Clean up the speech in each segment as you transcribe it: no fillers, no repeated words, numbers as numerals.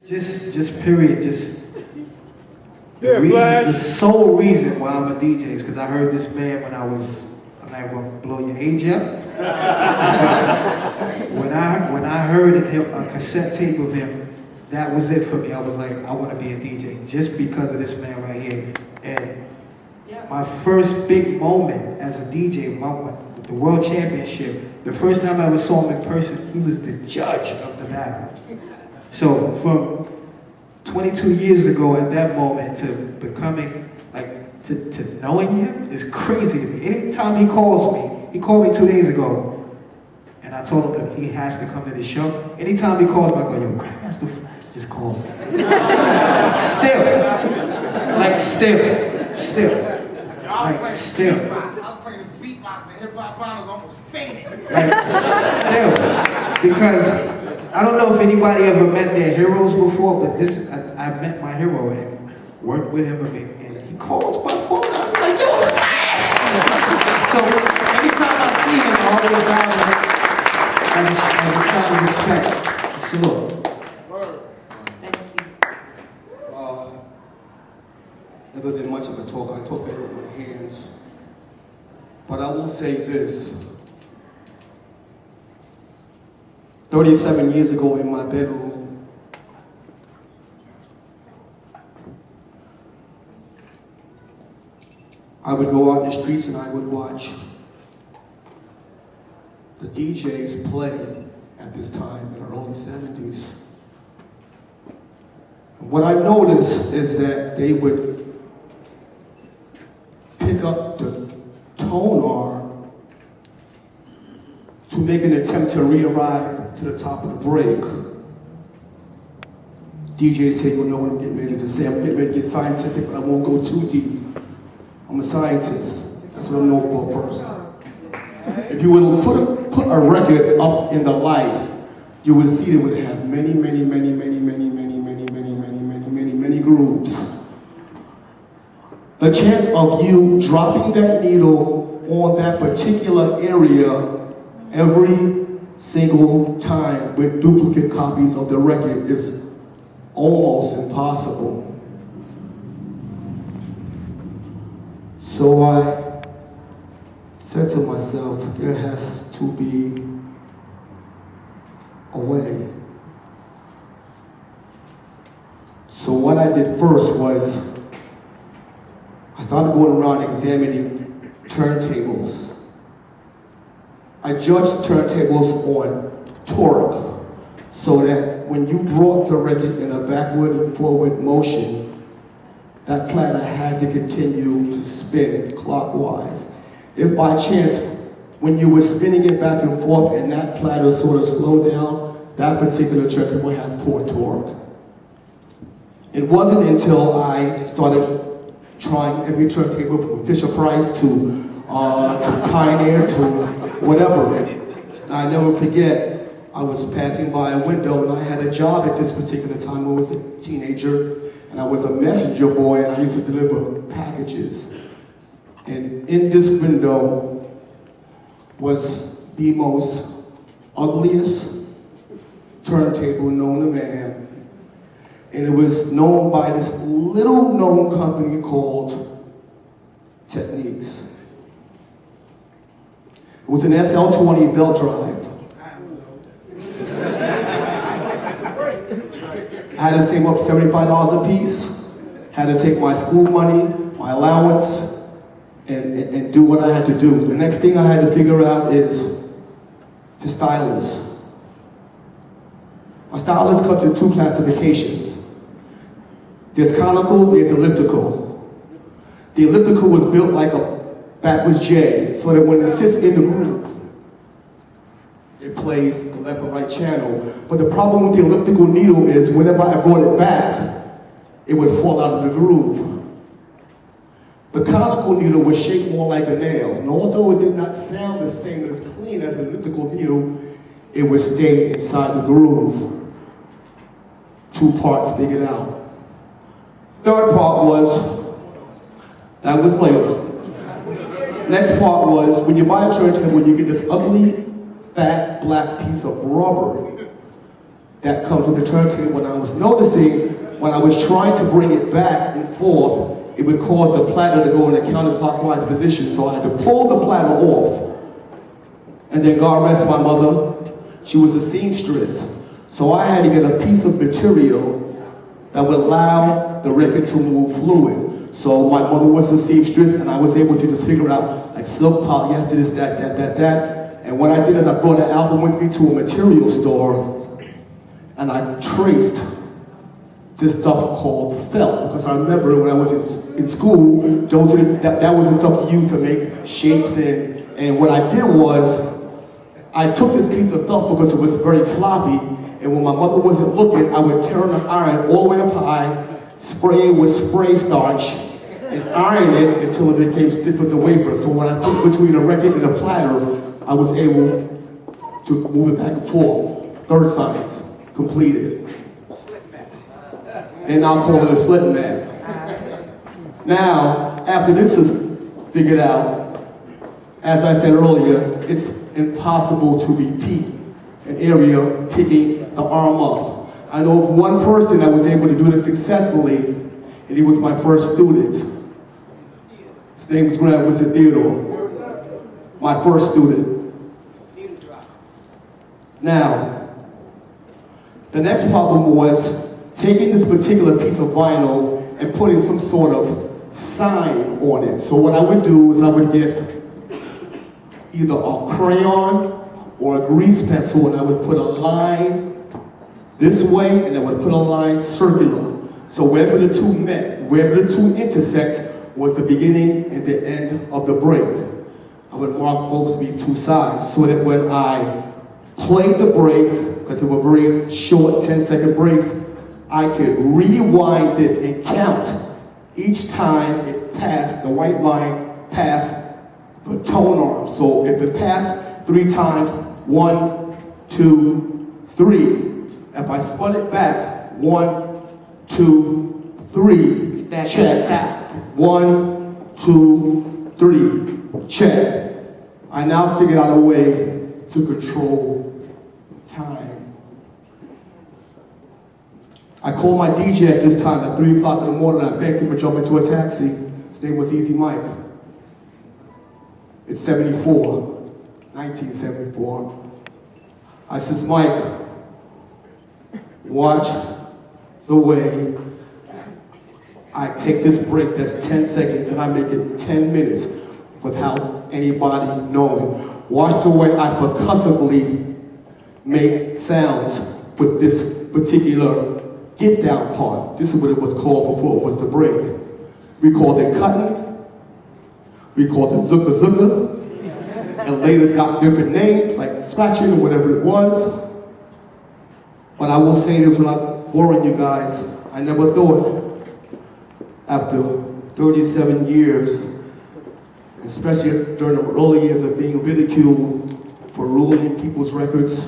Just period, just Yeah, the sole reason why I'm a DJ is because I heard this man when I'm not gonna blow your age up. when I heard of him, a cassette tape of him, that was it for me. I was like, I want to be a DJ just because of this man right here. And my first big moment as a DJ, the World Championship, the first time I ever saw him in person, he was the judge of the battle. So from 22 years ago at that moment to becoming, like, to knowing him is crazy to me. Anytime he calls me, he called me 2 days ago, and I told him that he has to come to the show. Anytime he calls me, I go, yo, Grandmaster Flash just called me. Still. Like, still. I was playing this beatbox and hip-hop battles almost fainted. Like, still. Because I don't know if anybody ever met their heroes before, but I met my hero and worked with him a bit, and he calls my phone. I'm like, yo, Flash! So anytime I see him, I always bow and sign of respect. Salute. Never been much of a talker. I talk better with my hands. But I will say this. 37 years ago in my bedroom, I would go out in the streets and I would watch the DJs play at this time in the early 70s. And what I noticed is that they would pick up the tone arm to make an attempt to re-arrive to the top of the break. DJs say, you know what I'm getting ready to say. I'm getting ready to get scientific, but I won't go too deep. I'm a scientist. That's what I'm known for first. If you would put a record up in the light, you would see that it would have many grooves. The chance of you dropping that needle on that particular area every single time with duplicate copies of the record is almost impossible. So I said to myself, there has to be a way. So what I did first was I started going around examining turntables. I judged turntables on torque, so that when you brought the record in a backward and forward motion, that platter had to continue to spin clockwise. If by chance, when you were spinning it back and forth and that platter sort of slowed down, that particular turntable had poor torque. It wasn't until I started trying every turntable from Fisher Price to Pioneer to whatever. And I never forget, I was passing by a window and I had a job at this particular time. I was a teenager and I was a messenger boy and I used to deliver packages. And in this window was the most ugliest turntable known to man. And it was known by this little known company called Techniques. It was an SL20 belt drive. I had to save up $75 a piece. Had to take my school money, my allowance, and do what I had to do. The next thing I had to figure out is the stylus. A stylus comes in two classifications. There's conical, there's elliptical. The elliptical was built like a backwards J, so that when it sits in the groove, it plays the left and right channel. But the problem with the elliptical needle is whenever I brought it back, it would fall out of the groove. The conical needle was shaped more like a nail, and although it did not sound the same as clean as an elliptical needle, it would stay inside the groove. Two parts figured out. Third part was, that was later. Next part was, when you buy a turntable, you get this ugly, fat, black piece of rubber that comes with the turntable. And I was noticing when I was trying to bring it back and forth, it would cause the platter to go in a counterclockwise position. So I had to pull the platter off. And then God rest my mother, she was a seamstress. So I had to get a piece of material that would allow the record to move fluid. So my mother was a seamstress, and I was able to just figure out like silk, polyester, this, that. And what I did is I brought an album with me to a material store, and I traced this stuff called felt, because I remember when I was in school, that was the stuff you used to make shapes in. And what I did was, I took this piece of felt because it was very floppy, and when my mother wasn't looking, I would turn the iron all the way up high, spray it with spray starch, and iron it until it became stiff as a wafer. So when I put it between a record and a platter, I was able to move it back and forth. Third science, completed. And I'll call it a slit mat. Now, after this is figured out, as I said earlier, it's impossible to repeat an area picking the arm up. I know of one person that was able to do this successfully, and he was my first student. His name was Grandmaster Theodore, my first student. Now, the next problem was taking this particular piece of vinyl and putting some sort of sign on it. So what I would do is I would get either a crayon or a grease pencil, and I would put a line this way, and I would put a line circular. So wherever the two met, wherever the two intersect, was the beginning and the end of the break. I would mark both these two sides so that when I played the break, because they were very short 10-second breaks, I could rewind this and count each time it passed, the white line passed the tone arm. So if it passed 3 times, 1, 2, 3. If I spun it back, 1, 2, 3, Back check. to the top. 1, 2, 3, check. I now figured out a way to control time. I called my DJ at this time at 3 o'clock in the morning. I begged him to jump into a taxi. His name was Easy Mike. It's 1974. I says, Mike, watch the way I take this break that's 10 seconds and I make it 10 minutes without anybody knowing. Watch the way I percussively make sounds with this particular get down part. This is what it was called before it was the break. We called it cutting, we called it zucka zucka, and later got different names like scratching or whatever it was. But I will say this without boring you guys, I never thought after 37 years, especially during the early years of being ridiculed for ruining people's records,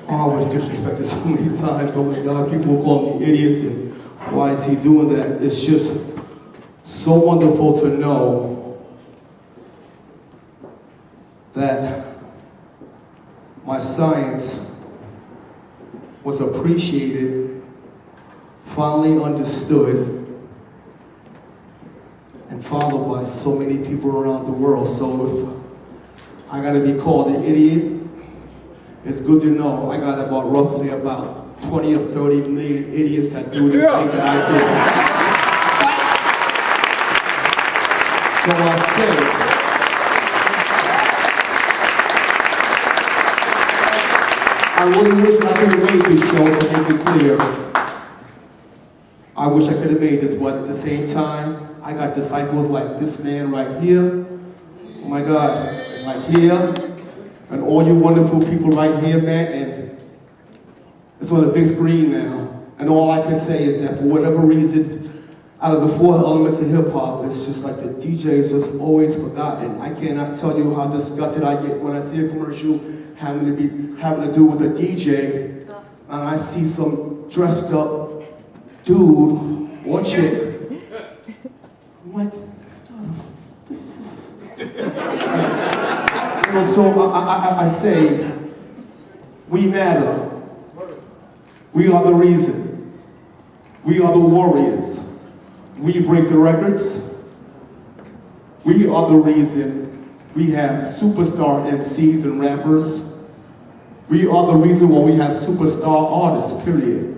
I was disrespected so many times. Oh my God, people will call me idiots and why is he doing that? It's just so wonderful to know that my science was appreciated, finally understood, and followed by so many people around the world. So if I gotta be called an idiot, it's good to know I got roughly about 20 or 30 million idiots that do this thing that I do. So I say, I really wish I could have made this show to make it clear. I wish I could have made this, but at the same time, I got disciples like this man right here. Oh my God, right here. And all you wonderful people right here, man, and it's on the big screen now. And all I can say is that for whatever reason, out of the 4 elements of hip hop, it's just like the DJ is just always forgotten. I cannot tell you how disgusted I get when I see a commercial having to do with a DJ, and I see some dressed up dude or chick. I'm like, this is. So I say, We matter. We are the reason. We are the warriors. We break the records. We are the reason we have superstar MCs and rappers. We are the reason why we have superstar artists, period.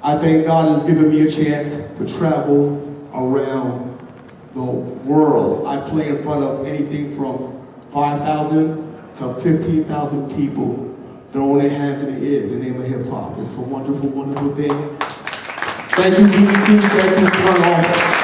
I thank God has given me a chance to travel around the world. I play in front of anything from 5,000 to 15,000 people throwing their hands in the air in the name of hip hop. It's a wonderful, wonderful thing. Thank you, DDT. Thank you, Smirnoffs.